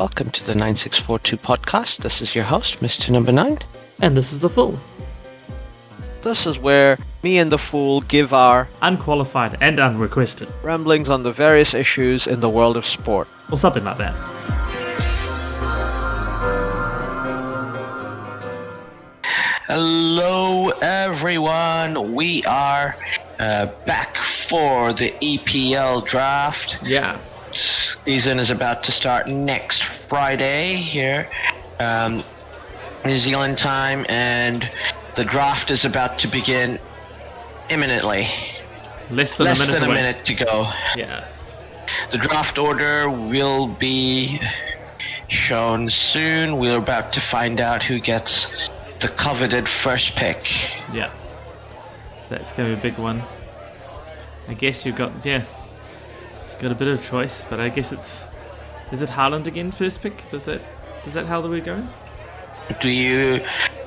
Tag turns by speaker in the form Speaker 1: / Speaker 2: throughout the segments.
Speaker 1: Welcome to the 9642 podcast. This is your host, Mr. NumberNine.
Speaker 2: And this is the Fool.
Speaker 1: This is where me and the Fool give our
Speaker 2: Unqualified and unrequested.
Speaker 1: ramblings on the various issues in the world of sport.
Speaker 2: Or something like that.
Speaker 3: Hello everyone, we are back for the EPL draft.
Speaker 2: Yeah.
Speaker 3: Season is about to start next Friday here, New Zealand time, and the draft is about to begin imminently.
Speaker 2: Less than a minute
Speaker 3: to go.
Speaker 2: Yeah.
Speaker 3: The draft order will be shown soon. We're about to find out who gets the coveted first pick.
Speaker 2: Yeah. That's going to be a big one. I guess you've got a bit of choice, but I guess is it Haaland again, first pick? Does that how we're going?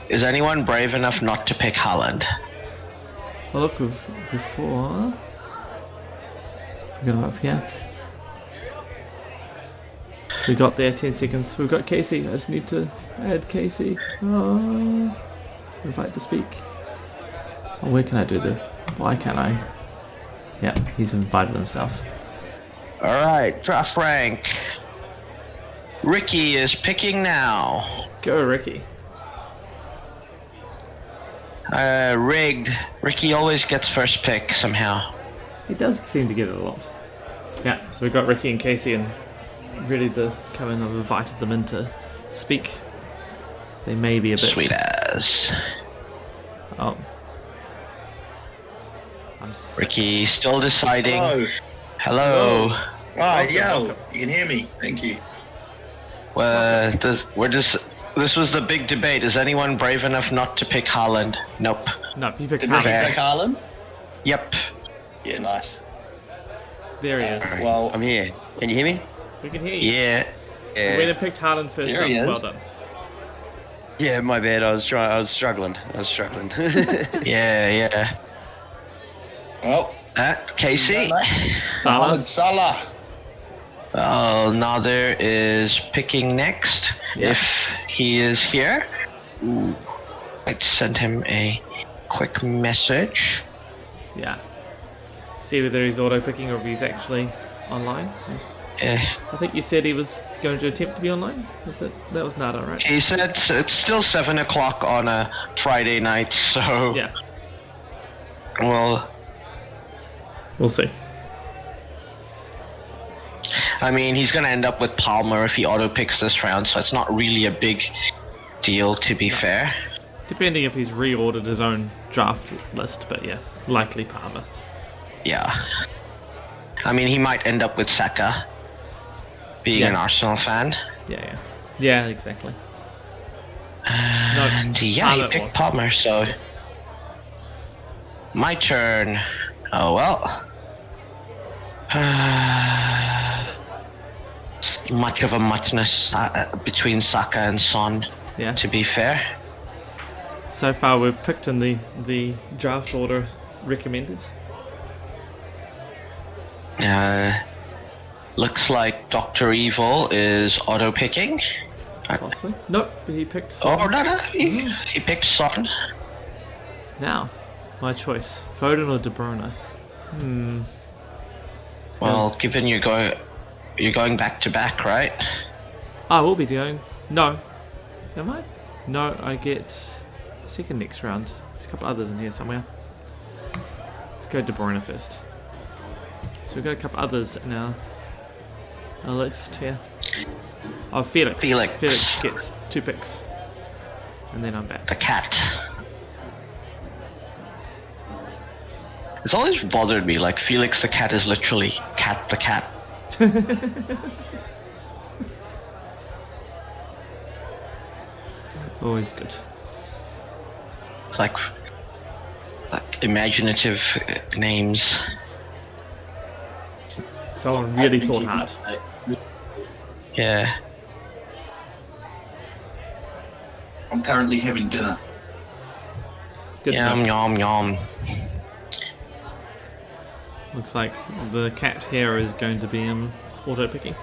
Speaker 3: Is anyone brave enough not to pick Haaland?
Speaker 2: Well, look, before we got him up here. We got there 10 seconds. We've got Casey. I just need to add Casey. Oh, invite to speak. Oh, where can I do this? Why can't I? Yeah, he's invited himself.
Speaker 3: Alright, draft rank. Ricky is picking now.
Speaker 2: Go, Ricky.
Speaker 3: Rigged. Ricky always gets first pick somehow.
Speaker 2: He does seem to get it a lot. Yeah, we've got Ricky and Casey and ready to come in. I've invited them in to speak. They may be a bit...
Speaker 3: Sweet as.
Speaker 2: Oh.
Speaker 3: Ricky still deciding.
Speaker 4: Hello.
Speaker 3: Hello.
Speaker 4: You can hear me. Thank you.
Speaker 3: This was the big debate. Is anyone brave enough not to pick Haaland? Nope.
Speaker 2: No, you picked
Speaker 4: Did Ricky
Speaker 2: Haaland.
Speaker 4: pick Haaland?
Speaker 3: Yep.
Speaker 4: Yeah, nice.
Speaker 2: There he is.
Speaker 4: Well,
Speaker 5: I'm here. Can you hear me?
Speaker 2: We can hear you.
Speaker 3: Yeah.
Speaker 2: We went and picked Haaland first
Speaker 4: There
Speaker 2: up.
Speaker 4: he is.
Speaker 2: Well done.
Speaker 5: Yeah, my bad. I was struggling.
Speaker 3: Yeah.
Speaker 4: well,
Speaker 3: Casey.
Speaker 4: Salah.
Speaker 3: Oh, Nader is picking next.
Speaker 2: Yeah.
Speaker 3: If he is here. Ooh. I'd send him a quick message.
Speaker 2: Yeah. See whether he's auto-picking or if he's actually online.
Speaker 3: Eh.
Speaker 2: I think you said he was going to attempt to be online. That was Nada, right?
Speaker 3: He said it's still 7 o'clock on a Friday night, so
Speaker 2: Yeah.
Speaker 3: well,
Speaker 2: We'll see.
Speaker 3: I mean, he's going to end up with Palmer if he auto-picks this round, so it's not really a big deal, to be fair.
Speaker 2: Depending if he's reordered his own draft list, but yeah, likely Palmer.
Speaker 3: Yeah. I mean, he might end up with Saka, being
Speaker 2: Yeah.
Speaker 3: an Arsenal fan.
Speaker 2: Yeah, exactly.
Speaker 3: And yeah,
Speaker 2: Palmer
Speaker 3: he picked
Speaker 2: was.
Speaker 3: Palmer, so... My turn. Oh, well. Much of a muchness between Saka and Son,
Speaker 2: Yeah.
Speaker 3: to be fair.
Speaker 2: So far, we've picked in the draft order recommended.
Speaker 3: Looks like Dr. Evil is auto-picking.
Speaker 2: Possibly. Nope, but he picked Son.
Speaker 3: Oh, no, he picked Son.
Speaker 2: Now, my choice: Foden or De Bruyne.
Speaker 3: Well, given you're going back to back, right?
Speaker 2: I will be doing. No, am I? No, I get second next round. There's a couple others in here somewhere. Let's go De Bruyne first. So we've got a couple others in our list here. Oh, Felix. Felix gets 2 picks. And then I'm back.
Speaker 3: The cat. It's always bothered me, like Felix the cat is literally Cat the cat.
Speaker 2: Always good.
Speaker 3: It's like imaginative names.
Speaker 2: Someone really thought hard.
Speaker 3: Yeah.
Speaker 4: I'm currently having dinner.
Speaker 2: Good to
Speaker 3: Yum
Speaker 2: know.
Speaker 3: yum yum.
Speaker 2: Looks like the cat here is going to be auto picking.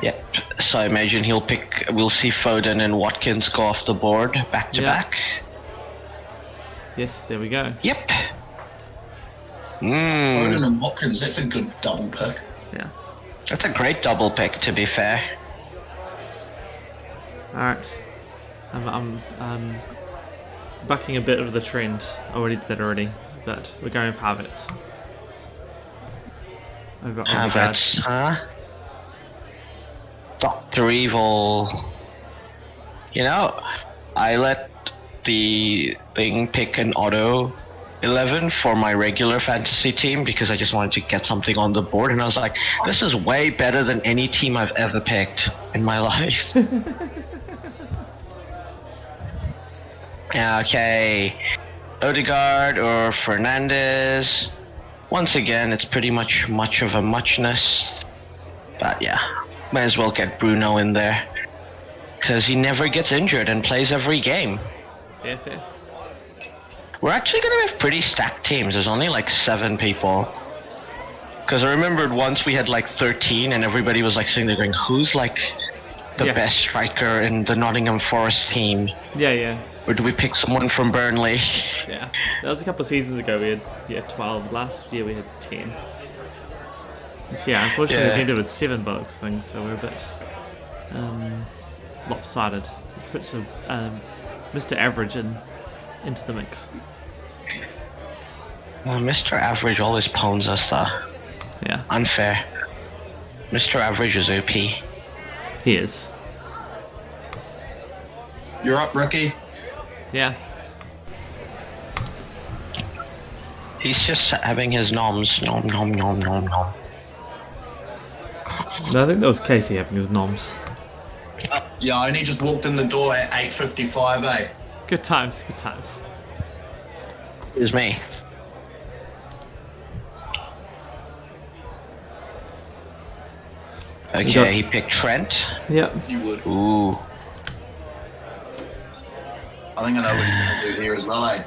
Speaker 3: Yep. So I imagine we'll see Foden and Watkins go off the board back to back.
Speaker 2: Yes, there we go.
Speaker 3: Yep.
Speaker 4: Foden and Watkins, that's a good double pick.
Speaker 2: Yeah.
Speaker 3: That's a great double pick, to be fair.
Speaker 2: Alright. I'm bucking a bit of the trend. I already did that already, but we're going with Havertz. Over Odegaard.
Speaker 3: Havertz, huh? Dr. Evil. You know, I let the thing pick an auto 11 for my regular fantasy team because I just wanted to get something on the board, and I was like, this is way better than any team I've ever picked in my life. Okay, Odegaard or Fernandez. Once again, it's pretty much of a muchness, but yeah, might as well get Bruno in there because he never gets injured and plays every game.
Speaker 2: Fair.
Speaker 3: We're actually going to have pretty stacked teams. There's only like 7 people. Because I remembered once we had like 13 and everybody was like sitting there going, who's like the best striker in the Nottingham Forest team?
Speaker 2: Yeah.
Speaker 3: Or do we pick someone from Burnley?
Speaker 2: Yeah. That was a couple of seasons ago. We had 12. Last year we had 10. Yeah, unfortunately we ended with 7 bucks things, so we're a bit lopsided. We put some Mr. Average into the mix.
Speaker 3: Well, Mr. Average always pawns us though.
Speaker 2: Yeah.
Speaker 3: Unfair. Mr. Average is OP.
Speaker 2: He is.
Speaker 4: You're up, Ricky.
Speaker 2: Yeah.
Speaker 3: He's just having his noms. Nom nom nom nom nom.
Speaker 2: No, I think that was Casey having his noms.
Speaker 4: Yeah, I only just walked in the door at 8:55, eh?
Speaker 2: Good times.
Speaker 3: It was me. Okay, he picked Trent.
Speaker 2: Yep.
Speaker 4: You would.
Speaker 3: Ooh.
Speaker 4: I think I know what you're going to do here as well, eh?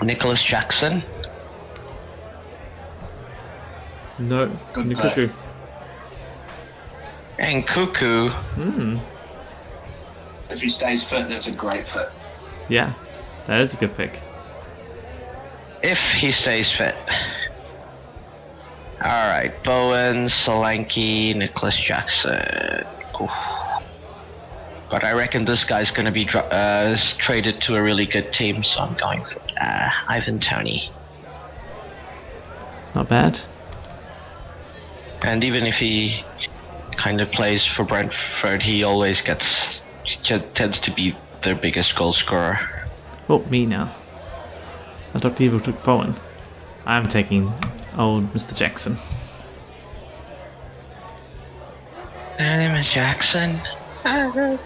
Speaker 3: Nicholas Jackson.
Speaker 2: No.
Speaker 4: Good
Speaker 2: Nkuku.
Speaker 3: And Cuckoo.
Speaker 4: If he stays fit, that's a great fit.
Speaker 2: Yeah. That is a good pick.
Speaker 3: If he stays fit. Alright, Bowen, Solanke, Nicholas Jackson. Oof. But I reckon this guy's going to be traded to a really good team, so I'm going for Ivan Toney.
Speaker 2: Not bad.
Speaker 3: And even if he kind of plays for Brentford, he always tends to be their biggest goal scorer.
Speaker 2: Oh, me now. Dr. Evil took Bowen. I'm taking old Mr. Jackson.
Speaker 3: My name is Jackson. Don't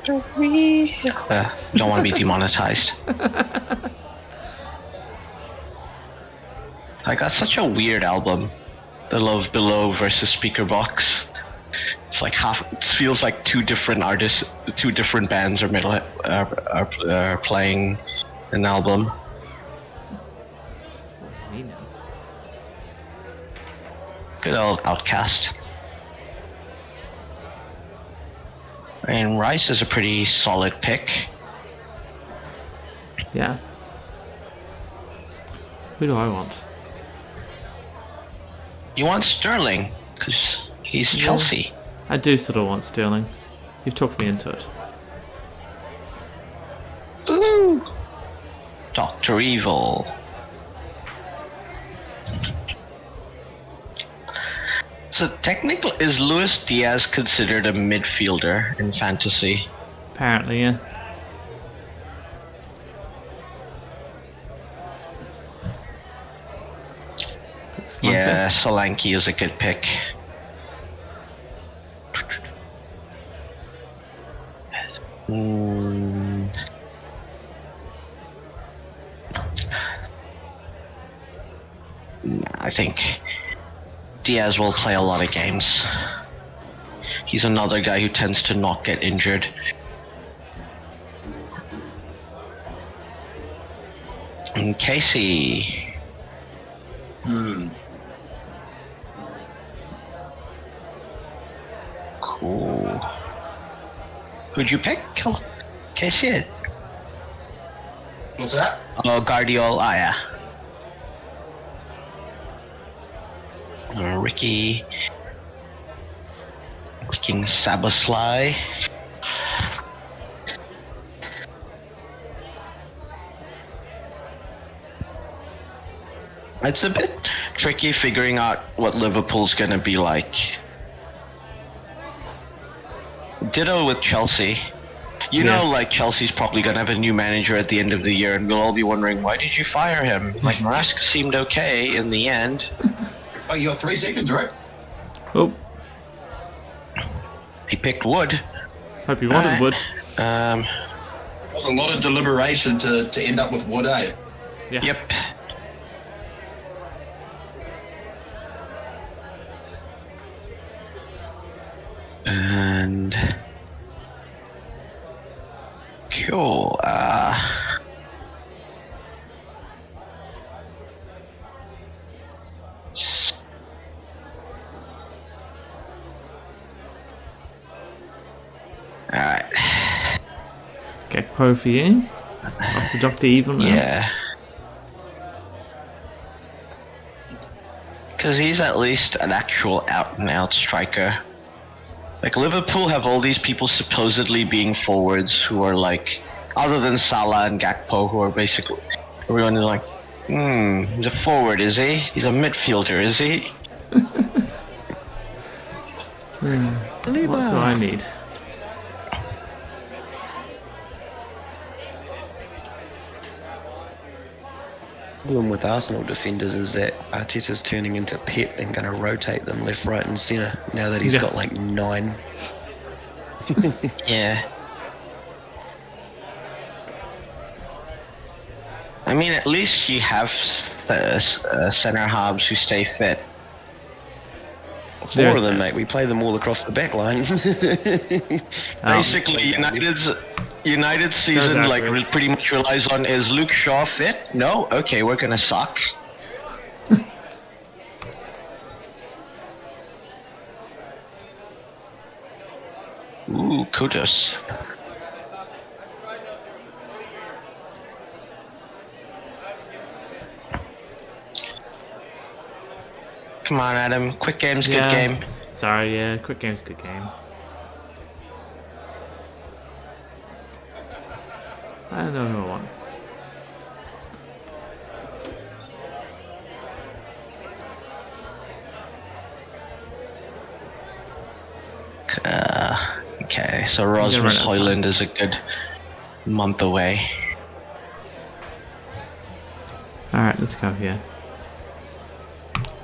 Speaker 3: want to be demonetized. Like, that's such a weird album. The Love Below versus Speaker Box. It's like it feels like 2 different artists, 2 different bands are playing an album.
Speaker 2: Me now.
Speaker 3: Good old Outcast. I mean, Rice is a pretty solid pick.
Speaker 2: Yeah. Who do I want?
Speaker 3: You want Sterling, because he's Chelsea.
Speaker 2: I do sort of want Sterling. You've talked me into it.
Speaker 3: Ooh! Dr. Evil. So technically, is Luis Diaz considered a midfielder in fantasy?
Speaker 2: Apparently, yeah.
Speaker 3: Yeah, Solanke is a good pick. I think Diaz will play a lot of games. He's another guy who tends to not get injured. And Casey. Who'd you pick? Can't see it.
Speaker 4: What's that?
Speaker 3: Oh, Guardiola. Ah, yeah. Ricky. King Sabasly. It's a bit tricky figuring out what Liverpool's gonna be like. Ditto with Chelsea. You know, like, Chelsea's probably gonna have a new manager at the end of the year, and we'll all be wondering, why did you fire him? Like, Marask seemed okay in the end.
Speaker 4: Oh, you got 3 seconds, right?
Speaker 2: Oh,
Speaker 3: He picked Wood.
Speaker 2: hope you wanted Wood.
Speaker 4: It was a lot of deliberation to end up with Wood, eh?
Speaker 2: Yeah.
Speaker 3: Yep. And cool. Alright.
Speaker 2: Gakpo for you. Off to Dr. Evil now.
Speaker 3: Yeah. Because he's at least an actual out-and-out striker. Like, Liverpool have all these people supposedly being forwards who are like, other than Salah and Gakpo, who are basically, everyone is like, he's a forward, is he? He's a midfielder, is he?
Speaker 2: What do I need?
Speaker 5: The problem with Arsenal defenders is that Arteta's turning into Pep and going to rotate them left, right, and centre now that he's got like 9.
Speaker 3: Yeah. I mean, at least you have centre halves who stay fit.
Speaker 5: 4 of them, mate. We play them all across the back line.
Speaker 3: Basically, United's season pretty much relies on, is Luke Shaw fit? No? Okay, we're gonna suck. Ooh, kudos. Come on, Adam. Quick game's good game.
Speaker 2: Sorry, yeah. Quick game's good game. I don't know who I want.
Speaker 3: Okay, so Rasmus Højlund is a good month away.
Speaker 2: Alright, let's go here.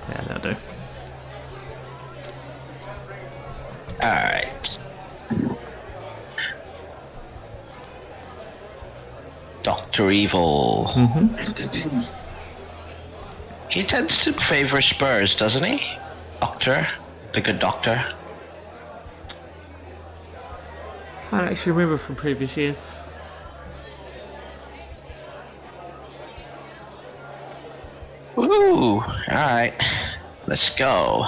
Speaker 2: Yeah, that'll do.
Speaker 3: Alright. Dr. Evil. He tends to favor Spurs, doesn't he? Doctor? The good doctor?
Speaker 2: I don't actually remember from previous years.
Speaker 3: Ooh, alright. Let's go.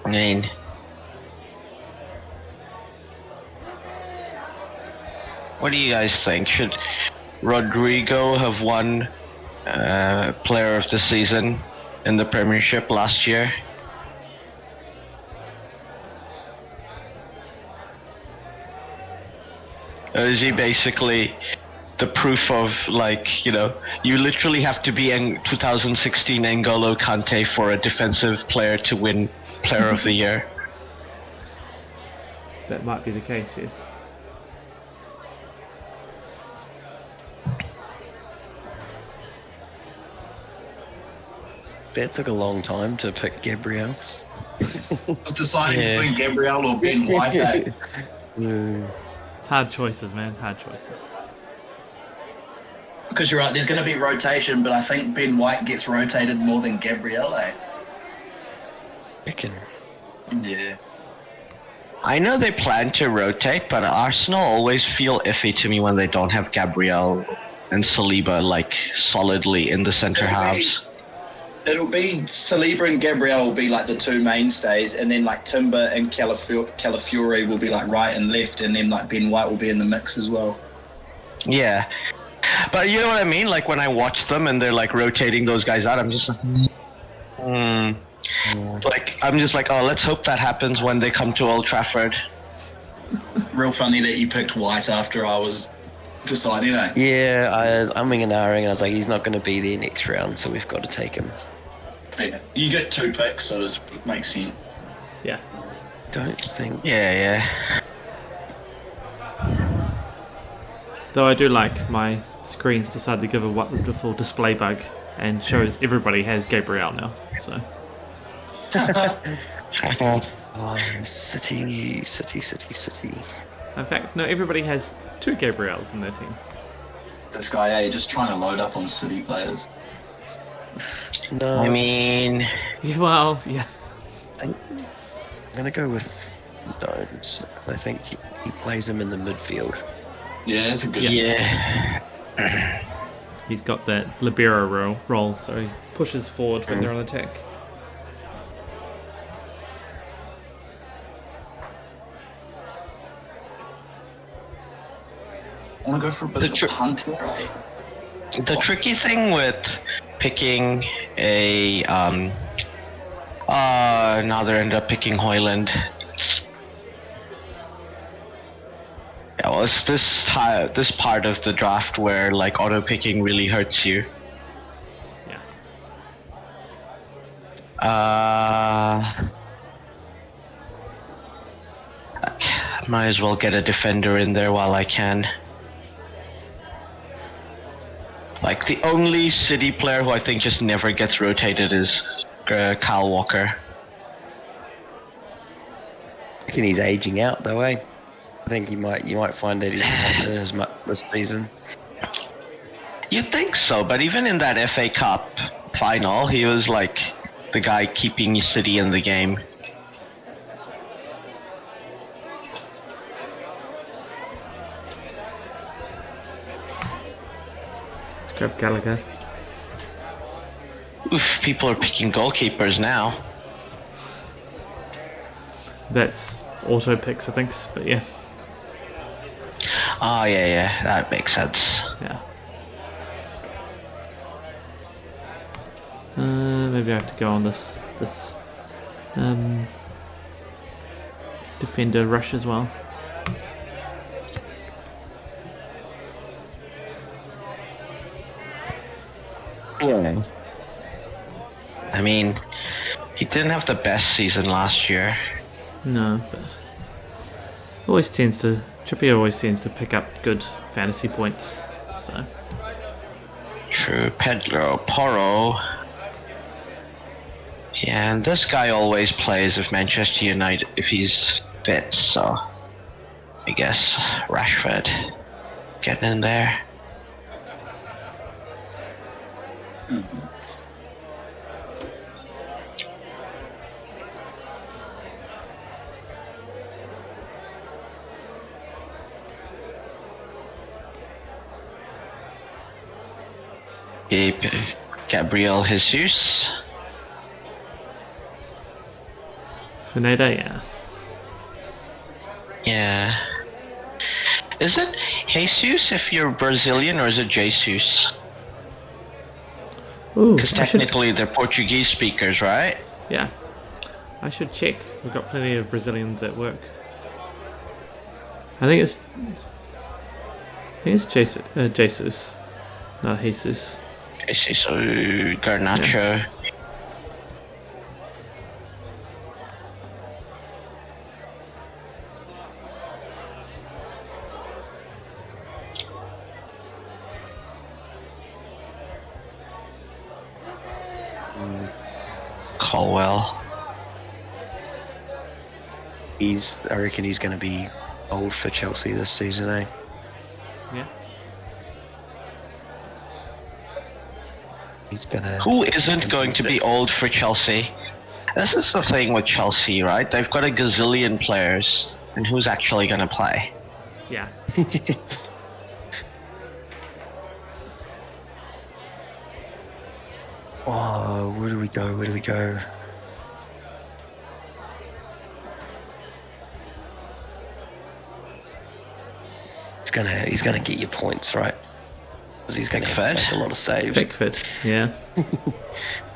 Speaker 3: I mean, what do you guys think? Should Rodrigo have won Player of the Season in the Premiership last year? Or is he basically the proof of, like, you know, you literally have to be in 2016 N'Golo Kante for a defensive player to win Player of the Year?
Speaker 2: That might be the case, yes.
Speaker 5: That took a long time to pick Gabriel.
Speaker 4: Deciding between Gabriel or Ben White. Eh?
Speaker 2: It's hard choices, man. Hard choices.
Speaker 4: Because you're right, there's going to be rotation, but I think Ben White gets rotated more than Gabriel, eh?
Speaker 5: Reckon.
Speaker 4: Yeah.
Speaker 3: I know they plan to rotate, but Arsenal always feel iffy to me when they don't have Gabriel and Saliba, like, solidly in the centre halves.
Speaker 4: It'll be Saliba and Gabriel will be like the two mainstays, and then like Timber and Calafiore will be like right and left, and then like Ben White will be in the mix as well.
Speaker 3: Yeah. But you know what I mean? Like when I watch them and they're like rotating those guys out, I'm just like, like I'm just like, oh, let's hope that happens when they come to Old Trafford.
Speaker 4: Real funny that you picked White after I was deciding, eh?
Speaker 5: Yeah, I'm and ahhing, and I was like, he's not going to be there next round, so we've got to take him.
Speaker 4: Fair. You get 2 picks, so it makes sense.
Speaker 2: Yeah.
Speaker 5: Don't think.
Speaker 3: Yeah.
Speaker 2: Though I do like my screens decided to give a wonderful display bug and shows everybody has Gabriel now. So.
Speaker 5: Oh, City.
Speaker 2: In fact, no, everybody has 2 Gabriels in their team.
Speaker 4: This guy, just trying to load up on City players.
Speaker 5: No,
Speaker 3: I mean,
Speaker 2: Well, yeah.
Speaker 5: I'm going to go with Dones. I think he plays him in the midfield.
Speaker 4: Yeah, that's a good.
Speaker 3: yeah.
Speaker 2: He's got that libero role, so he pushes forward when they're on attack.
Speaker 4: I want to go for a bit of a punt there, right?
Speaker 3: The tricky thing with picking a now they end up picking Hoyland. Yeah, well, it's this part of the draft where like auto picking really hurts you.
Speaker 2: Yeah.
Speaker 3: Might as well get a defender in there while I can. Like the only City player who I think just never gets rotated is Kyle Walker.
Speaker 5: I reckon he's aging out though, eh? I think you might find that he's not doing as much this season.
Speaker 3: You'd think so, but even in that FA Cup final, he was like the guy keeping City in the game.
Speaker 2: Let's grab Gallagher.
Speaker 3: Oof, people are picking goalkeepers now.
Speaker 2: That's auto picks, I think, but yeah.
Speaker 3: Oh, yeah, that makes sense.
Speaker 2: Yeah. Maybe I have to go on this defender rush as well.
Speaker 3: Yeah. I mean, he didn't have the best season last year.
Speaker 2: No, but Trippier always tends to pick up good fantasy points. So
Speaker 3: True. Pedro Porro. Yeah, and this guy always plays with Manchester United if he's fit, so I guess Rashford getting in there. Gabriel Jesus.
Speaker 2: Fineda, yeah.
Speaker 3: Yeah. Is it Jesus if you're Brazilian, or is it Jesus?
Speaker 2: Ooh,
Speaker 3: Because technically they're Portuguese speakers, right?
Speaker 2: yeah. I should check. We've got plenty of Brazilians at work. I think it's Jesus, not Jesus.
Speaker 3: Jesus Garnacho. Colwell.
Speaker 5: I reckon he's going to be old for Chelsea this season, eh?
Speaker 2: Yeah.
Speaker 5: He's gonna.
Speaker 3: Who isn't going to be old for Chelsea? This is the thing with Chelsea, right? They've got a gazillion players, and who's actually going to play?
Speaker 2: Yeah.
Speaker 5: Oh, where do we go? Where do we go? He's gonna get you points, right? Because he's gonna have to make a lot of saves.
Speaker 2: Pickford, yeah.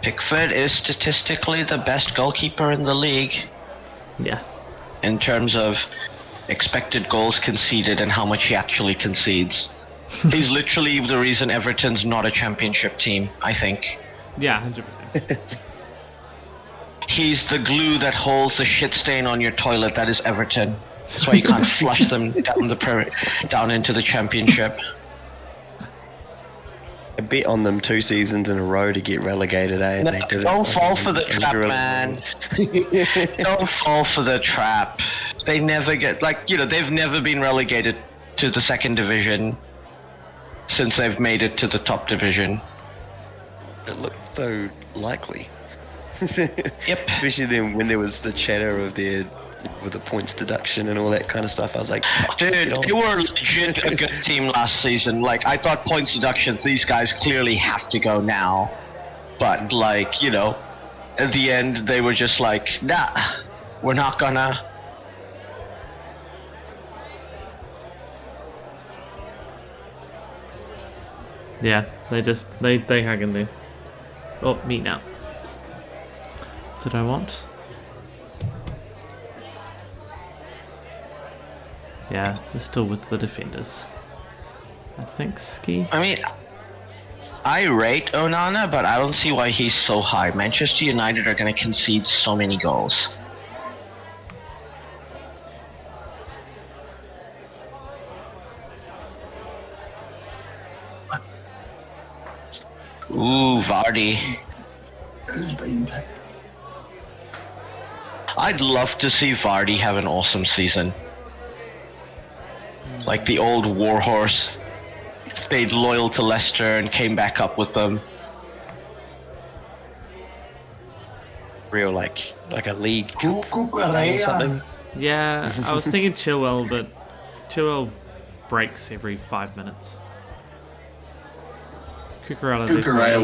Speaker 3: Pickford is statistically the best goalkeeper in the league
Speaker 2: Yeah.
Speaker 3: in terms of expected goals conceded and how much he actually concedes. He's literally the reason Everton's not a championship team, I think.
Speaker 2: Yeah, 100%.
Speaker 3: He's the glue that holds the shit stain on your toilet that is Everton. That's why you can't flush them down into the championship.
Speaker 5: I bet on them 2 seasons in a row to get relegated, eh?
Speaker 3: No, don't fall for the trap, man. Don't fall for the trap. They never get, they've never been relegated to the second division since they've made it to the top division.
Speaker 5: It looked so likely.
Speaker 3: Yep.
Speaker 5: Especially then when there was the chatter of with the points deduction and all that kind of stuff. I was like,
Speaker 3: dude, they were legit a good team last season. Like, I thought points deduction, these guys clearly have to go now. But, at the end, they were just like, nah, we're not gonna.
Speaker 2: Yeah, they hang in there. Oh, me now. What did I want? Yeah, we're still with the defenders. I think Skis.
Speaker 3: I mean, I rate Onana, but I don't see why he's so high. Manchester United are going to concede so many goals. Ooh, Vardy. I'd love to see Vardy have an awesome season. Like the old warhorse. Stayed loyal to Leicester and came back up with them.
Speaker 5: real like a league cup or something.
Speaker 2: Yeah, I was thinking Chilwell, but Chilwell breaks every 5 minutes. Cucurella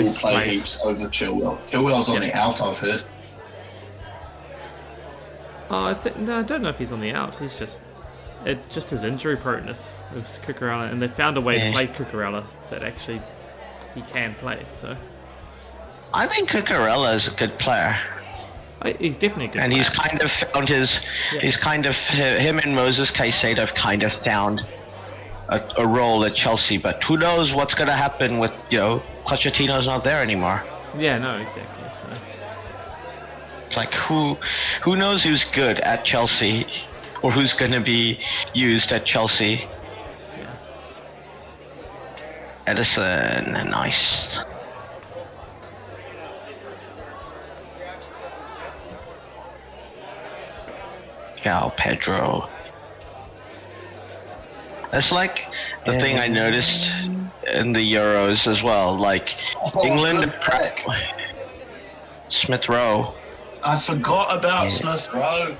Speaker 4: will play heaps over Chilwell. Chilwell's on the out, I've heard.
Speaker 2: Oh, I don't know if he's on the out. He's just his injury proneness with Cucurella, and they found a way to play Cucurella that actually he can play. So
Speaker 3: I think Cucurella is a good player.
Speaker 2: He's definitely a good player.
Speaker 3: And he's kind of found him and Moses Caicedo have kind of found a role at Chelsea, but who knows what's going to happen with, Pochettino's not there anymore.
Speaker 2: Yeah, no, exactly. So
Speaker 3: like who knows who's good at Chelsea or who's going to be used at Chelsea.
Speaker 2: Yeah.
Speaker 3: Edison, nice. João Pedro. That's like the thing I noticed in the Euros as well. Like England, Smith Rowe.
Speaker 4: I forgot about Smith Rowe.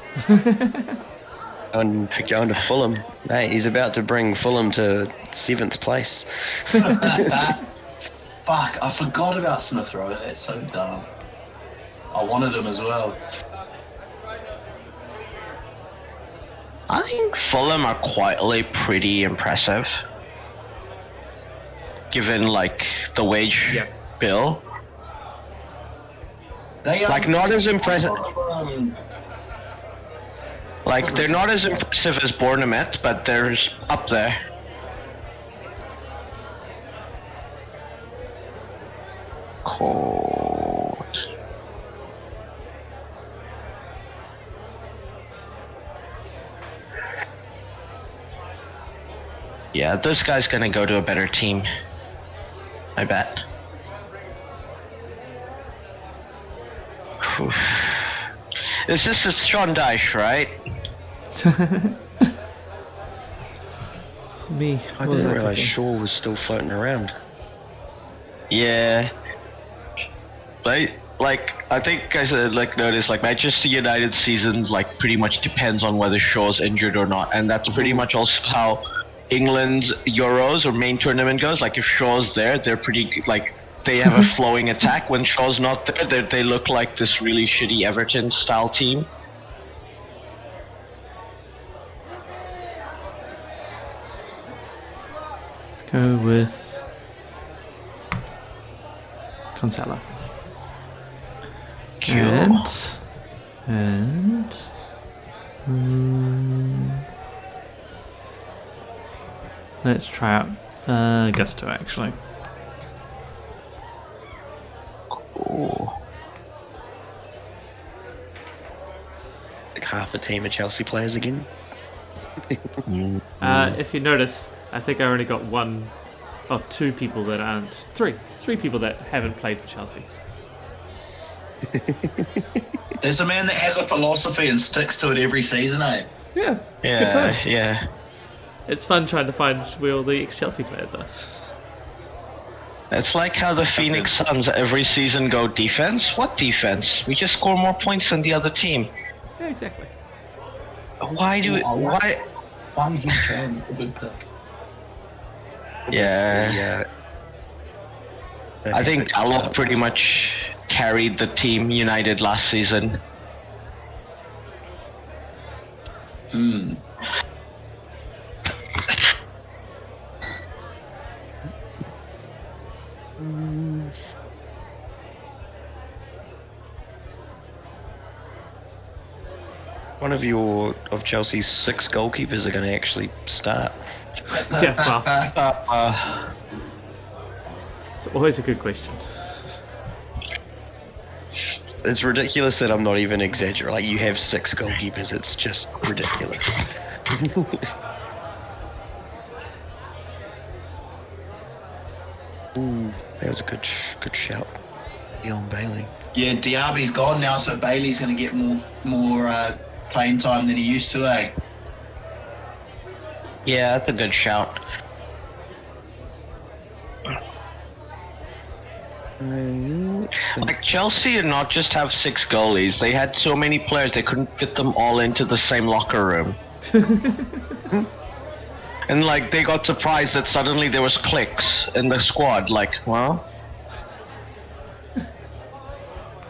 Speaker 5: And going to Fulham. Mate, he's about to bring Fulham to 7th place.
Speaker 4: Fuck, I forgot about Smith Rowe. That's so dumb. I wanted him as well.
Speaker 3: I think Fulham are quietly pretty impressive, given like the wage bill.
Speaker 4: They
Speaker 3: like not as impressive. Like they're not as impressive as Bournemouth, but they're up there. Cold. Yeah, this guy's gonna go to a better team. I bet. Oof. Is this a Sean Dyche, right?
Speaker 2: Me.
Speaker 5: I didn't realize Shaw was still floating around.
Speaker 3: Yeah. I think I said notice Manchester United seasons pretty much depends on whether Shaw's injured or not, and that's pretty much also how England's Euros or main tournament goes. Like if Shaw's there, they're pretty they have a flowing attack. When Shaw's not there, they look like this really shitty Everton-style team.
Speaker 2: Let's go with Cancelo.
Speaker 3: Cool.
Speaker 2: And let's try out Gusto actually.
Speaker 3: Ooh.
Speaker 5: Like half a team of Chelsea players again.
Speaker 2: If you notice, I think I only got two people that aren't three people that haven't played for Chelsea.
Speaker 4: There's a man that has a philosophy and sticks to it every season, eh?
Speaker 2: Yeah, it's good times.
Speaker 3: Yeah.
Speaker 2: It's fun trying to find where all the ex-Chelsea players are.
Speaker 3: It's like how the Phoenix Suns every season go defense. What defense? We just score more points than the other team.
Speaker 2: Yeah, exactly.
Speaker 3: Why?
Speaker 4: Fun he can. It's a good pick.
Speaker 3: Yeah. I think Dalot pretty much carried the team United last season.
Speaker 5: One of Chelsea's 6 goalkeepers are going to actually start.
Speaker 2: Yeah, well, it's always a good question.
Speaker 5: It's ridiculous that I'm not even exaggerating. Like, you have 6 goalkeepers. It's just ridiculous. Ooh, that was a good shout. Leon Bailey.
Speaker 4: Yeah, Diaby's gone now, so Bailey's going to get more playing time than he used to, eh?
Speaker 3: Yeah, that's a good shout. Like, Chelsea did not just have 6 goalies. They had so many players they couldn't fit them all into the same locker room. And like, they got surprised that suddenly there was clicks in the squad. Like, well,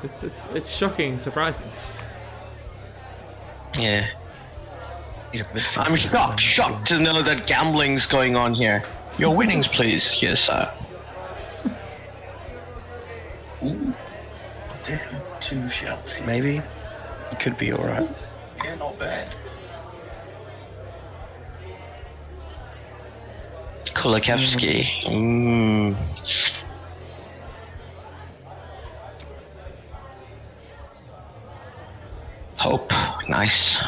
Speaker 2: It's shocking, surprising.
Speaker 3: yeah. I'm shocked to know that gambling's going on here. Your winnings, please. Yes, sir.
Speaker 4: Ooh. Damn, 2 shouts.
Speaker 5: Maybe. It could be alright.
Speaker 4: Yeah, not bad.
Speaker 3: Kulikowski. Hope. Nice.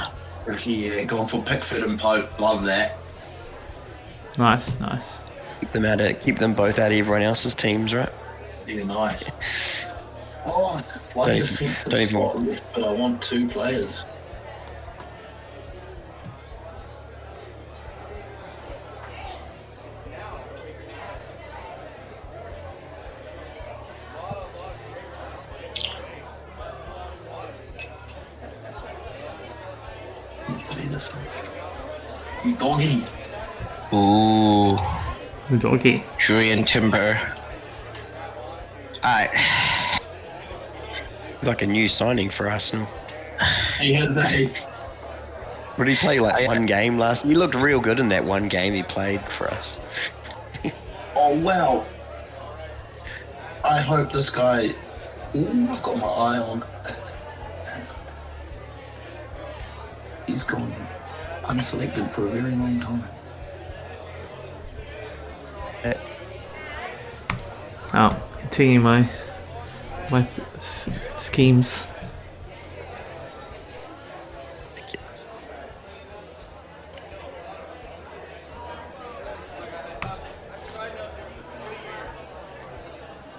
Speaker 4: Yeah, going for Pickford and Pope. Love that.
Speaker 2: Nice.
Speaker 5: Keep them both out of everyone else's teams, right?
Speaker 4: Yeah, nice. Oh, one
Speaker 5: Don't
Speaker 4: defensive
Speaker 5: even-
Speaker 4: spot left, but I want 2 players. Doggy.
Speaker 3: Ooh.
Speaker 2: Doggy.
Speaker 3: Julian Timber. Alright.
Speaker 5: Like a new signing for Arsenal.
Speaker 4: He has a.
Speaker 5: What did he play one game last? He looked real good in that one game he played for us.
Speaker 4: Oh wow. I hope this guy. Ooh, I've got my eye on. He's gone unselected for a very long time.
Speaker 2: I'll continue my schemes.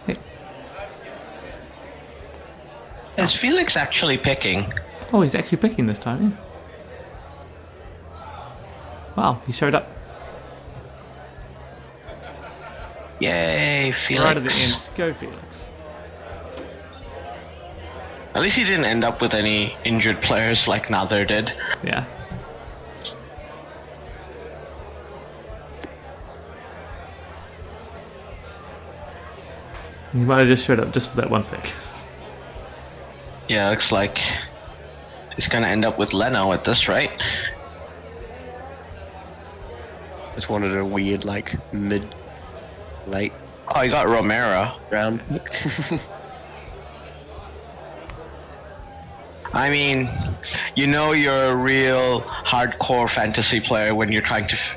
Speaker 2: Hey.
Speaker 3: Is Felix actually picking?
Speaker 2: Oh, he's actually picking this time, yeah. Wow, he showed up
Speaker 3: Yay, Felix.
Speaker 2: right at the end. Go, Felix.
Speaker 3: At least he didn't end up with any injured players like Nather did.
Speaker 2: Yeah. He might have just showed up just for that one pick.
Speaker 3: Yeah, looks like he's gonna end up with Leno at this rate.
Speaker 5: Just wanted a weird, like, mid-late
Speaker 3: Oh, he got Romero.
Speaker 5: round.
Speaker 3: I mean, you know you're a real hardcore fantasy player when you're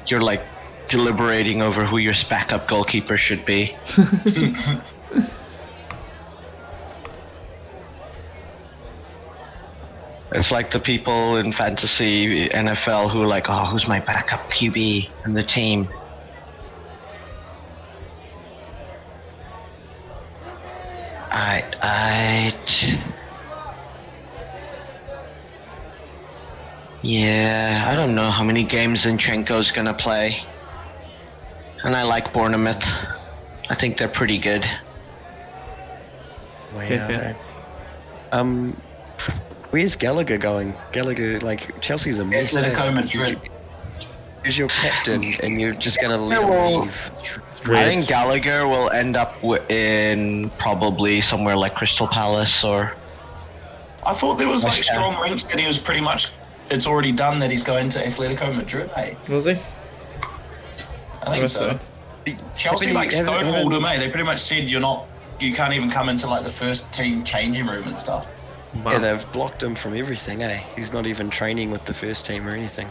Speaker 3: you're like deliberating over who your backup goalkeeper should be. It's like the people in fantasy NFL who are like, oh, who's my backup QB in the team? Alright. Yeah, I don't know how many games Zinchenko's gonna play. And I like Bournemouth. I think they're pretty good.
Speaker 2: Okay, fair.
Speaker 5: Where's Gallagher going? Gallagher, like, Chelsea's a mess.
Speaker 4: Atletico Madrid.
Speaker 5: Who's your captain, and you're just gonna
Speaker 3: Yeah, well,
Speaker 5: leave?
Speaker 2: It's
Speaker 3: I
Speaker 2: weird.
Speaker 3: think Gallagher will end up in probably somewhere like Crystal Palace or...
Speaker 4: I thought there was like
Speaker 3: West Ham.
Speaker 4: strong links that he was pretty much. It's already done that he's going to Atletico Madrid. Hey,
Speaker 2: Was he?
Speaker 4: I think
Speaker 2: What's
Speaker 4: so.
Speaker 2: that?
Speaker 4: Chelsea like stonewalled him. They pretty much said you can't even come into like the first team changing room and stuff.
Speaker 2: Wow.
Speaker 5: Yeah, they've blocked him from everything, eh? He's not even training with the first team or anything.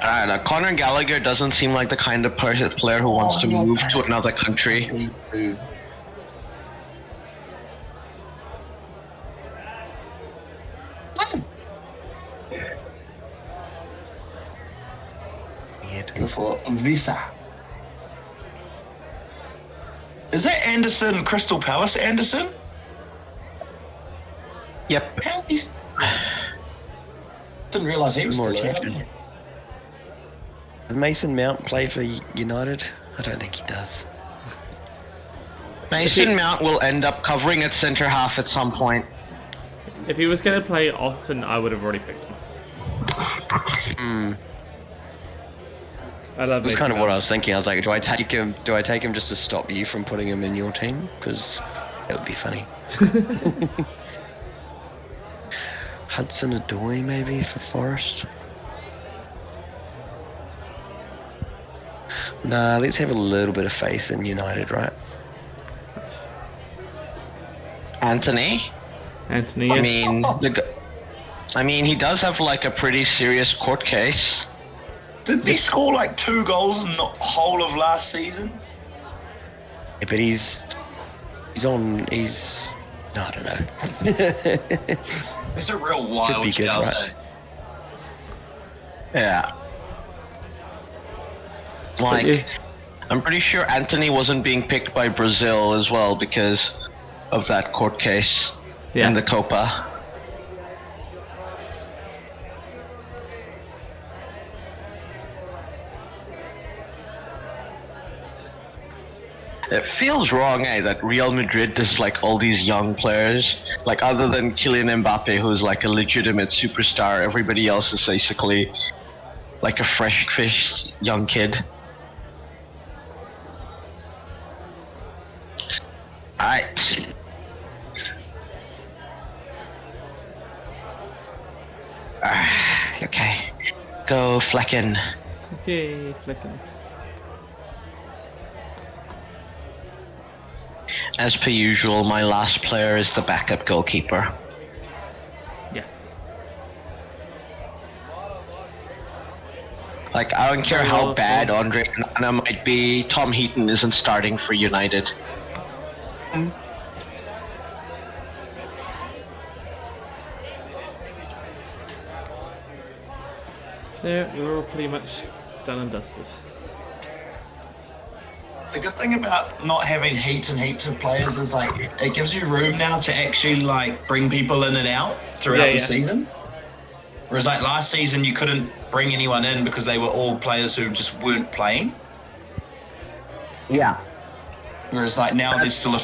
Speaker 3: Conor Gallagher doesn't seem like the kind of player who wants to move to another country.
Speaker 4: These two. Go for Visa. Is that Anderson, Crystal Palace Anderson?
Speaker 3: Yep.
Speaker 4: How's he? Didn't realise he was
Speaker 5: More
Speaker 4: still
Speaker 5: attention.
Speaker 4: around.
Speaker 5: Does Mason Mount play for United? I don't think he does.
Speaker 3: Mason Mount will end up covering at centre half at some point.
Speaker 2: If he was going to play often, I would have already picked him. I love
Speaker 5: It was
Speaker 2: Mason
Speaker 5: kind of what I
Speaker 2: Mount.
Speaker 5: was thinking. I was like, do I take him? Do I take him just to stop you from putting him in your team? Because that would be funny. Hudson Odoi maybe for Forest. Nah, let's have a little bit of faith in United, right?
Speaker 3: Anthony?
Speaker 2: Anthony,
Speaker 3: I
Speaker 2: yeah.
Speaker 3: mean, he does have like a pretty serious court case.
Speaker 4: Didn't he score like 2 goals in the whole of last season?
Speaker 5: Yeah, but he's on. No, I don't know.
Speaker 4: It's a real wild
Speaker 5: be good,
Speaker 4: shout.
Speaker 5: right?
Speaker 3: Yeah.
Speaker 2: But yeah.
Speaker 3: I'm pretty sure Anthony wasn't being picked by Brazil as well because of that court case
Speaker 2: Yeah.
Speaker 3: in the Copa. It feels wrong, that Real Madrid does like all these young players. Like other than Kylian Mbappe, who's like a legitimate superstar, everybody else is basically like a fresh-faced young kid. Alright. Okay. Go Flecken.
Speaker 2: Okay, flicking.
Speaker 3: As per usual, my last player is the backup goalkeeper.
Speaker 2: Yeah.
Speaker 3: Like, I don't care
Speaker 2: Very
Speaker 3: how
Speaker 2: well
Speaker 3: bad
Speaker 2: thought.
Speaker 3: Andre Onana might be, Tom Heaton isn't starting for United.
Speaker 2: There, we're all pretty much done and dusted.
Speaker 4: The good thing about not having heaps and heaps of players is like it gives you room now to actually like bring people in and out throughout the
Speaker 2: Yeah.
Speaker 4: season. Whereas like last season you couldn't bring anyone in because they were all players who just weren't playing.
Speaker 3: Yeah.
Speaker 4: Whereas like now there's still a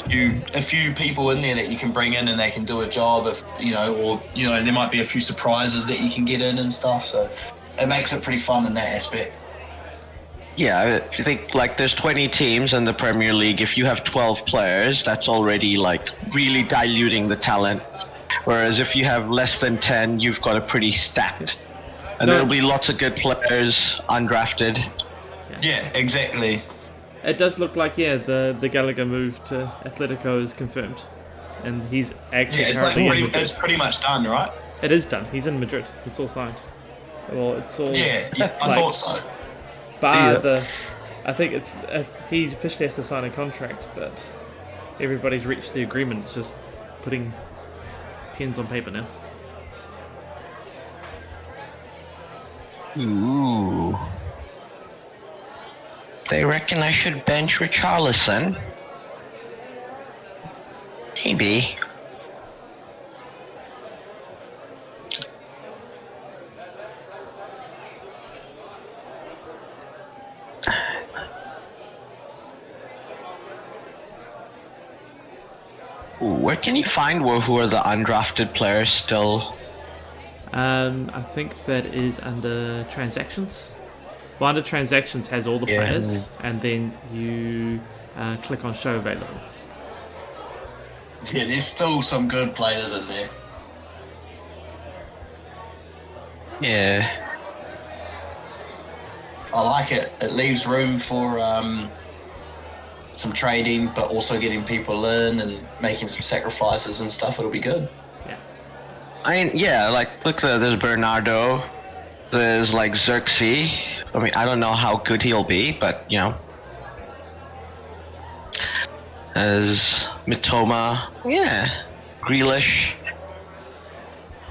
Speaker 4: few people in there that you can bring in and they can do a job if there might be a few surprises that you can get in and stuff. So it makes it pretty fun in that aspect.
Speaker 3: Yeah, I think like there's 20 teams in the Premier League. If you have 12 players, that's already like really diluting the talent. Whereas if you have less than 10, you've got a pretty stacked. And there'll be lots of good players undrafted.
Speaker 4: Yeah, exactly.
Speaker 2: It does look like, the Gallagher move to Atletico is confirmed. And he's actually
Speaker 4: It's pretty much done, right?
Speaker 2: It is done. He's in Madrid. It's all signed. Well, it's all...
Speaker 4: Yeah, I thought so.
Speaker 2: I think he officially has to sign a contract, but everybody's reached the agreement. It's just putting pens on paper now.
Speaker 3: Ooh. They reckon I should bench Richarlison. Maybe. Ooh, where can you find who are the undrafted players still?
Speaker 2: I think that is under transactions. Well, under transactions has all the players, and then you click on show available.
Speaker 4: Yeah, there's still some good players in there.
Speaker 3: Yeah.
Speaker 4: I like it. It leaves room for some trading, but also getting people in and making some sacrifices and stuff. It'll be good.
Speaker 2: Yeah.
Speaker 3: Like look, there's Bernardo, there's like Xerxes. I mean, I don't know how good he'll be, but you know, there's Mitoma, Grealish.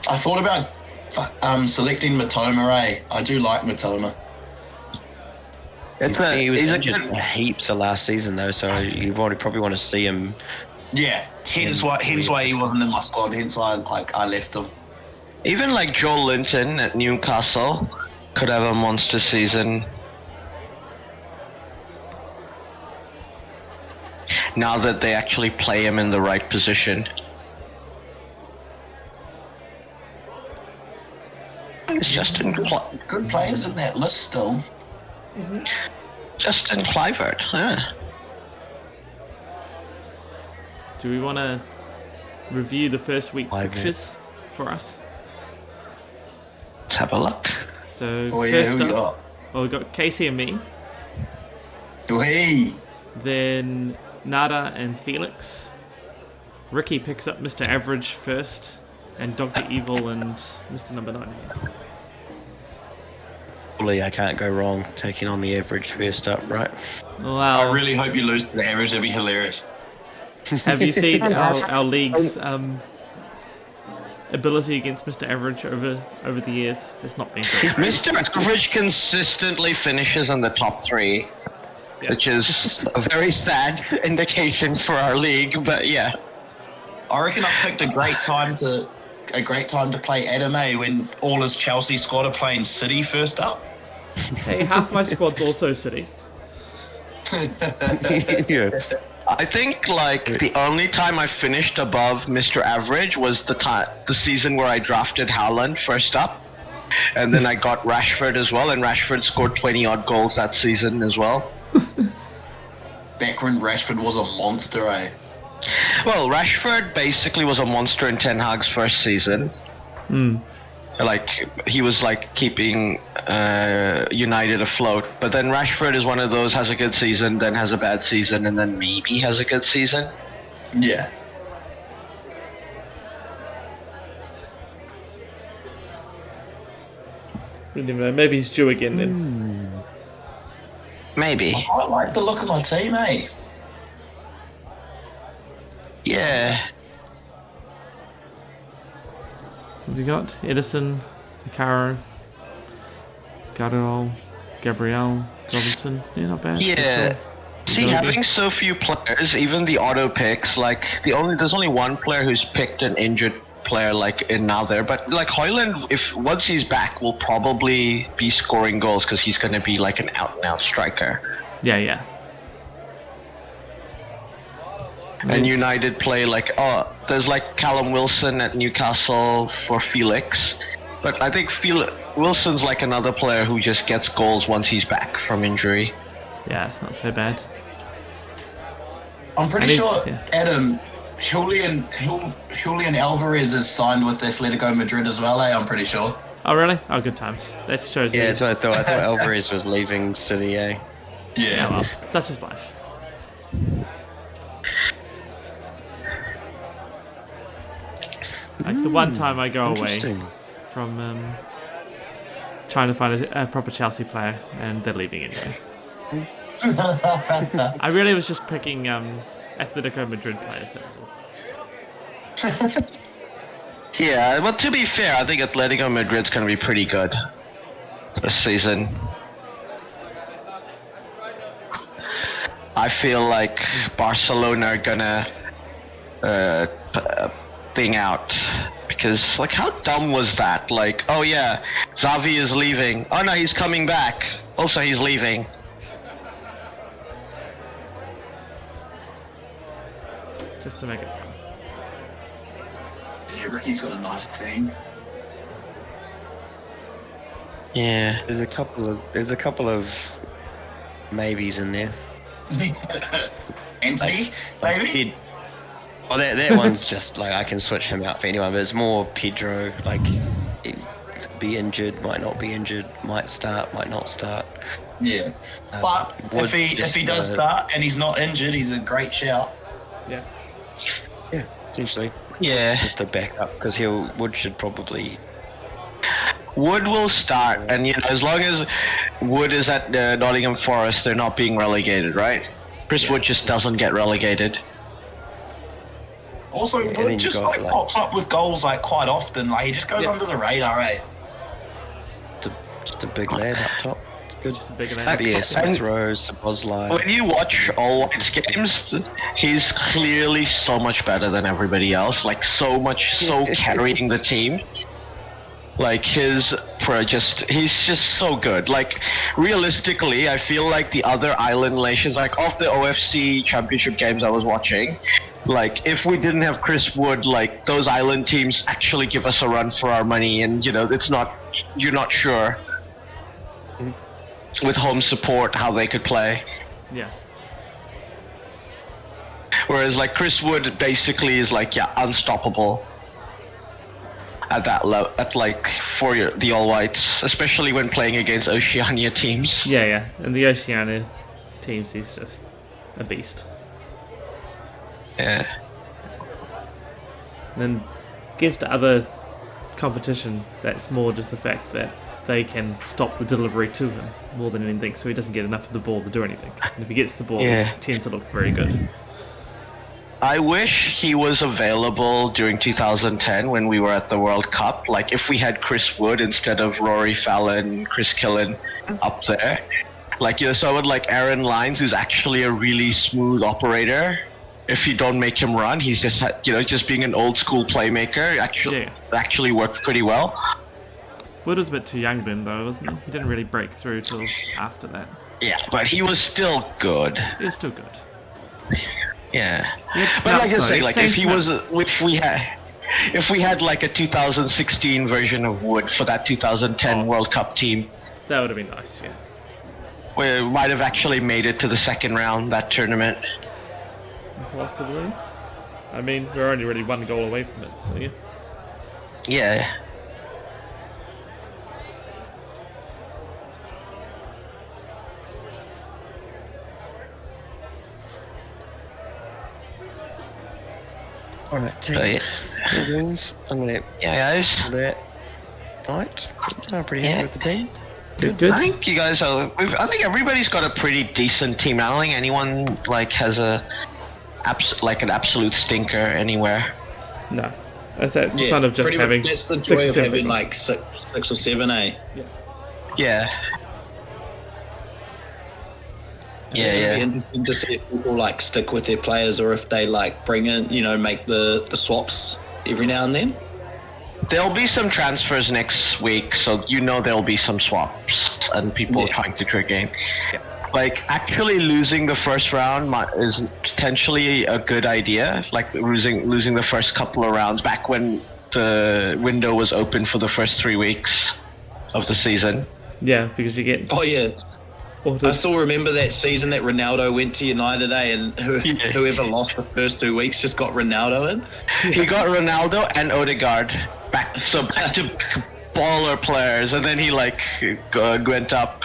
Speaker 4: I thought about selecting Mitoma. I do like Mitoma.
Speaker 5: He was injured heaps of last season though, so you probably want to see him.
Speaker 4: Yeah, hence why he wasn't in my squad. Hence why I left him.
Speaker 3: Even like Joe Linton at Newcastle could have a monster season. Now that they actually play him in the right position. It's Justin
Speaker 4: Good players in that list still.
Speaker 2: Mm-hmm.
Speaker 3: Justin Kluivert, yeah.
Speaker 2: Do we want to review the first week fixtures for us?
Speaker 3: Let's have a look.
Speaker 2: So
Speaker 4: who
Speaker 2: first
Speaker 4: we
Speaker 2: up, we got Casey and me.
Speaker 4: Hey.
Speaker 2: Then Nada and Felix. Ricky picks up Mr. Average first, and Dr. Evil and Mr. Number 9 here.
Speaker 5: Fully, I can't go wrong taking on the average first up, right?
Speaker 2: Wow.
Speaker 4: I really hope you lose to the average. That'd be hilarious.
Speaker 2: Have you seen our league's ability against Mr. Average over the years? It's not been very great.
Speaker 3: Mr. Average consistently finishes in the top 3, which is a very sad indication for our league, but yeah.
Speaker 4: I reckon I picked a great time to play Adam when all his Chelsea squad are playing City first up.
Speaker 2: Hey, half my squad's also City.
Speaker 5: Yeah.
Speaker 3: I think like the only time I finished above Mr. Average was the season where I drafted Haaland first up, and then I got Rashford as well, and Rashford scored 20 odd goals that season as well.
Speaker 4: Back when Rashford was a monster, eh?
Speaker 3: Well, Rashford basically was a monster in Ten Hag's first season. Like he was like keeping United afloat, but then Rashford is one of those, has a good season, then has a bad season, and then maybe has a good season.
Speaker 4: Yeah.
Speaker 2: Maybe he's due again then.
Speaker 3: Maybe.
Speaker 4: I like the look of my team, eh?
Speaker 3: Yeah.
Speaker 2: What have we got? Edison, Picaro, Garderol, Gabriel, Robinson. Yeah, not bad.
Speaker 3: Yeah. See, having so few players, even the auto picks, like there's only one player who's picked an injured player like in now there, but like Højlund, if once he's back, will probably be scoring goals because he's going to be like an out and out striker.
Speaker 2: Yeah.
Speaker 3: And United play like, there's like Callum Wilson at Newcastle for Felix, But I think Wilson's like another player who just gets goals once he's back from injury.
Speaker 2: Yeah, it's not so bad.
Speaker 4: I'm pretty
Speaker 2: And
Speaker 4: sure,
Speaker 2: yeah.
Speaker 4: Adam, Julian Alvarez is signed with Atletico Madrid as well, I'm pretty sure.
Speaker 2: Oh, really? Oh, good times. That shows me.
Speaker 5: Yeah, that's what I thought. I thought Alvarez was leaving City, eh?
Speaker 2: Yeah, well, such is life. Like the one time I go away
Speaker 5: Interesting.
Speaker 2: from trying to find a proper Chelsea player, and they're leaving anyway. I really was just picking Atletico Madrid players, that was all.
Speaker 3: Yeah, but to be fair, I think Atletico Madrid's going to be pretty good this season. I feel like Barcelona are going to thing out. Because, like, how dumb was that? Like, oh yeah, Xavi is leaving. Oh no, he's coming back. Also, he's leaving.
Speaker 2: Just to make it fun.
Speaker 4: Yeah, Ricky's got a nice team.
Speaker 3: Yeah.
Speaker 5: There's a couple of maybes in there.
Speaker 4: Anthony, maybe?
Speaker 5: Well, that one's just like I can switch him out for anyone, but it's more Pedro. Like, he'd be injured, might not be injured, might start, might not start.
Speaker 4: Yeah. But if he does start and he's not injured, he's a great shout.
Speaker 2: Yeah.
Speaker 5: Yeah, essentially.
Speaker 3: Yeah.
Speaker 5: Just a backup because Wood should probably.
Speaker 3: Wood will start, and as long as Wood is at Nottingham Forest, they're not being relegated, right? Chris Wood just doesn't get relegated.
Speaker 4: Also,
Speaker 5: Yeah,
Speaker 4: Wood just pops up with goals like quite often. Like he just goes under the radar, right?
Speaker 5: Just a big lad up top.
Speaker 2: It's just a bigger name.
Speaker 5: But yeah, Smith Rowe, Sabozlai.
Speaker 3: When you watch All White's games, he's clearly so much better than everybody else. Like so carrying the team. Like he's just so good. Like realistically, I feel like the other island nations, like of the OFC Championship games I was watching, like if we didn't have Chris Wood, like those island teams actually give us a run for our money, and you're not sure with home support how they could play.
Speaker 2: Yeah.
Speaker 3: Whereas like Chris Wood basically is like unstoppable at that level, for the All Whites, especially when playing against Oceania teams.
Speaker 2: Yeah. And the Oceania teams, he's just a beast.
Speaker 3: Yeah.
Speaker 2: And then against other competition, that's more just the fact that they can stop the delivery to him more than anything, so he doesn't get enough of the ball to do anything. And if he gets the ball, it tends to look very good.
Speaker 3: I wish he was available during 2010 when we were at the World Cup. Like if we had Chris Wood instead of Rory Fallon, Chris Killen up there. Like someone like Aaron Lyons, who's actually a really smooth operator. If you don't make him run, he's just just being an old school playmaker. Actually worked pretty well.
Speaker 2: Wood was a bit too young then, though, wasn't he? He didn't really break through till after that.
Speaker 3: Yeah, but he was still good.
Speaker 2: He was still good.
Speaker 3: Yeah.
Speaker 2: But
Speaker 3: like I say, like if we had like a 2016 version of Wood for that 2010 World Cup team,
Speaker 2: that would have been nice. Yeah.
Speaker 3: We might have actually made it to the second round that tournament.
Speaker 2: Possibly. I mean, we're only really one goal away from it, so yeah.
Speaker 3: Yeah.
Speaker 5: Alright,
Speaker 3: Right.
Speaker 5: I'm gonna
Speaker 3: guys.
Speaker 5: that night. I'm pretty happy with the team.
Speaker 2: Good.
Speaker 3: I think you guys are. I think everybody's got a pretty decent team. I don't think anyone has an absolute stinker anywhere.
Speaker 2: No. That's the fun of just having.
Speaker 4: That's the joy of having like six or seven, eh?
Speaker 3: Yeah.
Speaker 4: It's gonna be interesting to see if people like stick with their players or if they like bring in, make the swaps every now and then.
Speaker 3: There'll be some transfers next week, so there'll be some swaps and people trying to trick game.
Speaker 4: Yeah.
Speaker 3: Like actually losing the first round is potentially a good idea. Like losing the first couple of rounds back when the window was open for the first 3 weeks of the season.
Speaker 2: Yeah, because you get.
Speaker 4: Oh yeah. I still remember that season that Ronaldo went to United, and whoever lost the first 2 weeks just got Ronaldo in.
Speaker 3: He got Ronaldo and Odegaard back to baller players, and then he went up.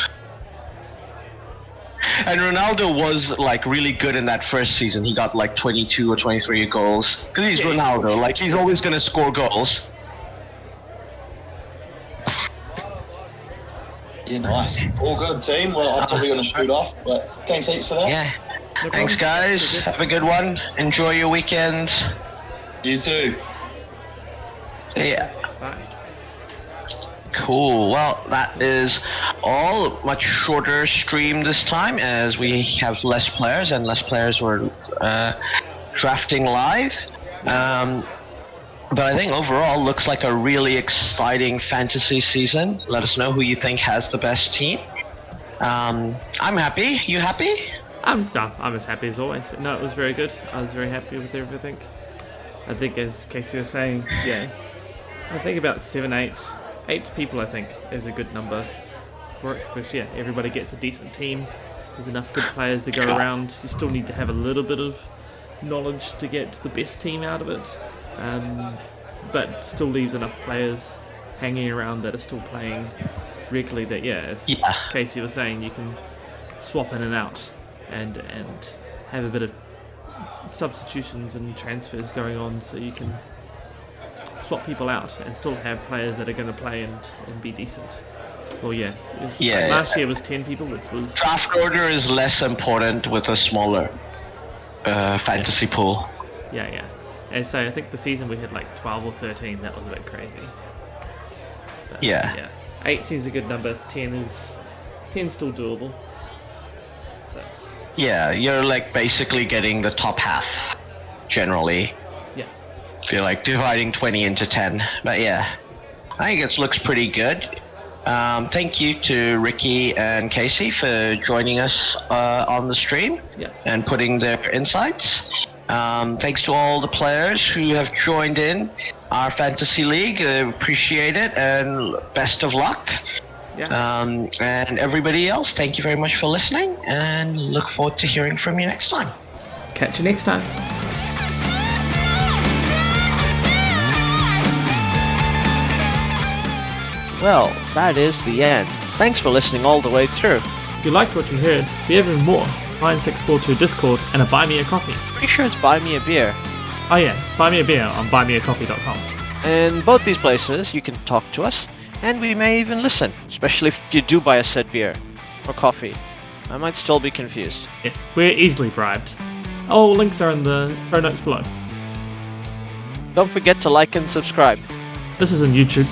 Speaker 3: And Ronaldo was really good in that first season. He got 22 or 23 goals because he's Ronaldo. He's always gonna score goals.
Speaker 4: Yeah, nice. All good, team. Well, I'm probably going to shoot off, but thanks heaps for that.
Speaker 3: Yeah. Thanks, guys. Have a good one. Enjoy your weekend.
Speaker 4: You too.
Speaker 3: See ya.
Speaker 2: Bye.
Speaker 3: Cool. Well, that is all. Much shorter stream this time as we have less players, and less players were drafting live. But I think overall looks like a really exciting fantasy season. Let us know who you think has the best team. I'm happy. You happy?
Speaker 2: I'm as happy as always. No, it was very good. I was very happy with everything. I think, as Casey was saying, I think about 8 people, I think, is a good number for it. Because, everybody gets a decent team. There's enough good players to go around. You still need to have a little bit of knowledge to get the best team out of it. But still leaves enough players hanging around that are still playing regularly that, as Casey was saying, you can swap in and out and have a bit of substitutions and transfers going on, so you can swap people out and still have players that are going to play and be decent. Well, last year was 10 people, which was...
Speaker 3: Draft order is less important with a smaller fantasy pool.
Speaker 2: Yeah. And so I think the season we had 12 or 13. That was a bit crazy. But, 8 seems a good number. 10's still doable. But,
Speaker 3: you're basically getting the top half generally.
Speaker 2: Yeah.
Speaker 3: If you're dividing 20 into 10. But I think it looks pretty good. Thank you to Ricky and Casey for joining us on the stream and putting their insights. Thanks to all the players who have joined in our fantasy league. Appreciate it, and best of luck. And everybody else, thank you very much for listening, and look forward to hearing from you next time.
Speaker 2: Catch you next time.
Speaker 1: Well, that is the end. Thanks for listening all the way through.
Speaker 2: If you liked what you heard, we have even more. NineSixFourTwo Discord and a Buy Me a Coffee.
Speaker 1: Pretty sure it's Buy Me a Beer.
Speaker 2: Oh yeah, buy me a beer on buymeacoffee.com.
Speaker 1: In both these places, you can talk to us, and we may even listen, especially if you do buy a said beer or coffee. I might still be confused.
Speaker 2: Yes, we're easily bribed. All links are in the show notes below.
Speaker 1: Don't forget to like and subscribe.
Speaker 2: This is on YouTube.